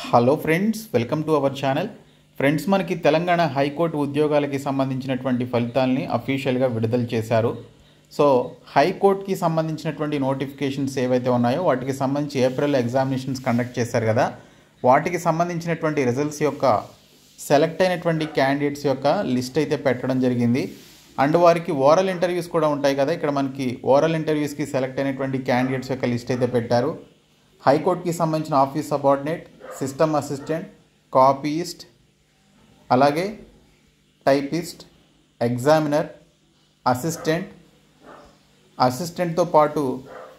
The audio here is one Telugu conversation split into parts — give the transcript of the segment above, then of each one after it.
Hello friends, welcome to our channel. Friends, మనకి తెలంగాణ హైకోర్టు ఉద్యోగాలకి సంబంధించినటువంటి ఫలితాలని అఫీషియల్గా విడుదల చేశారు. సో హైకోర్టుకి సంబంధించినటువంటి నోటిఫికేషన్స్ ఏవైతే ఉన్నాయో వాటికి సంబంధించి ఏప్రిల్ ఎగ్జామినేషన్స్ కండక్ట్ చేశారు కదా, వాటికి సంబంధించినటువంటి రిజల్ట్స్ యొక్క సెలెక్ట్ అయినటువంటి క్యాండిడేట్స్ యొక్క లిస్ట్ అయితే పెట్టడం జరిగింది. అండ్ వారికి ఓరల్ ఇంటర్వ్యూస్ కూడా ఉంటాయి కదా, ఇక్కడ మనకి ఓరల్ ఇంటర్వ్యూస్కి సెలెక్ట్ అయినటువంటి క్యాండిడేట్స్ యొక్క లిస్ట్ అయితే పెట్టారు. హైకోర్టుకి సంబంధించిన office subordinate, system assistant, copyist, అలాగే టైపిస్ట్, ఎగ్జామినర్, అసిస్టెంట్తో పాటు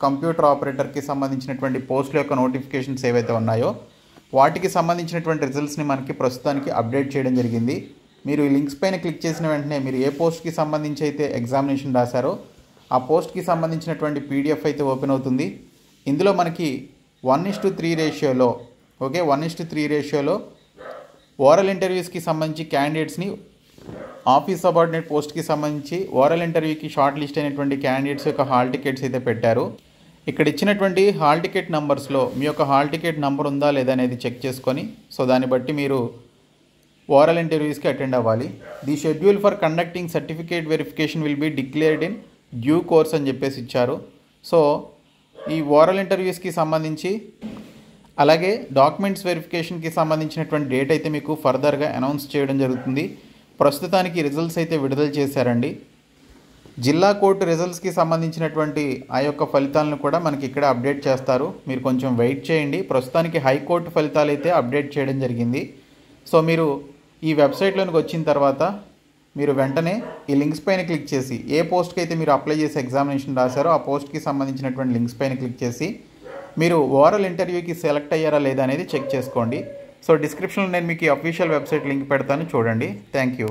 కంప్యూటర్ ఆపరేటర్కి సంబంధించినటువంటి పోస్టుల యొక్క నోటిఫికేషన్స్ ఏవైతే ఉన్నాయో వాటికి సంబంధించినటువంటి రిజల్ట్స్ని మనకి ప్రస్తుతానికి అప్డేట్ చేయడం జరిగింది. మీరు ఈ లింక్స్ పైన క్లిక్ చేసిన వెంటనే మీరు ఏ పోస్ట్కి సంబంధించి అయితే ఎగ్జామినేషన్ రాశారో ఆ పోస్ట్కి సంబంధించినటువంటి పీడిఎఫ్ అయితే ఓపెన్ అవుతుంది. ఇందులో మనకి 1:3 రేషియోలో 1:3 రేషియోలో ఓరల్ ఇంటర్వ్యూస్కి సంబంధించి క్యాండిడేట్స్ని, ఆఫీస్ సబార్డినేట్ పోస్ట్కి సంబంధించి ఓరల్ ఇంటర్వ్యూకి షార్ట్ లిస్ట్ అయినటువంటి క్యాండిడేట్స్ యొక్క హాల్ టికెట్స్ అయితే పెట్టారు. ఇక్కడ ఇచ్చినటువంటి హాల్ టికెట్ నంబర్స్లో మీ యొక్క హాల్ టికెట్ నంబర్ ఉందా లేదా అనేది చెక్ చేసుకొని దాన్ని బట్టి మీరు ఓరల్ ఇంటర్వ్యూస్కి అటెండ్ అవ్వాలి. The schedule for conducting certificate verification will be declared in due course అని చెప్పేసి ఇచ్చారు. సో ఈ ఓరల్ ఇంటర్వ్యూస్కి సంబంధించి అలాగే డాక్యుమెంట్స్ వెరిఫికేషన్కి సంబంధించినటువంటి డేట్ అయితే మీకు ఫర్దర్గా అనౌన్స్ చేయడం జరుగుతుంది. ప్రస్తుతానికి రిజల్ట్స్ అయితే విడుదల చేశారండి. జిల్లా కోర్టు రిజల్ట్స్కి సంబంధించినటువంటి ఆ యొక్క ఫలితాలను కూడా మనకి ఇక్కడ అప్డేట్ చేస్తారు. మీరు కొంచెం వెయిట్ చేయండి. ప్రస్తుతానికి హైకోర్టు ఫలితాలు అయితే అప్డేట్ చేయడం జరిగింది. సో మీరు ఈ వెబ్సైట్లోనికి వచ్చిన తర్వాత మీరు వెంటనే ఈ లింక్స్ పైన క్లిక్ చేసి ఏ పోస్ట్కి అయితే మీరు అప్లై చేసి ఎగ్జామినేషన్ రాశారో ఆ పోస్ట్కి సంబంధించినటువంటి లింక్స్ పైన క్లిక్ చేసి మీరు ఓరల్ ఇంటర్వ్యూకి సెలెక్ట్ అయ్యారా లేదా అనేది చెక్ చేసుకోండి. సో డిస్క్రిప్షన్లో నేను మీకు ఈ అఫీషియల్ వెబ్సైట్ లింక్ పెడతాను, చూడండి. Thank you.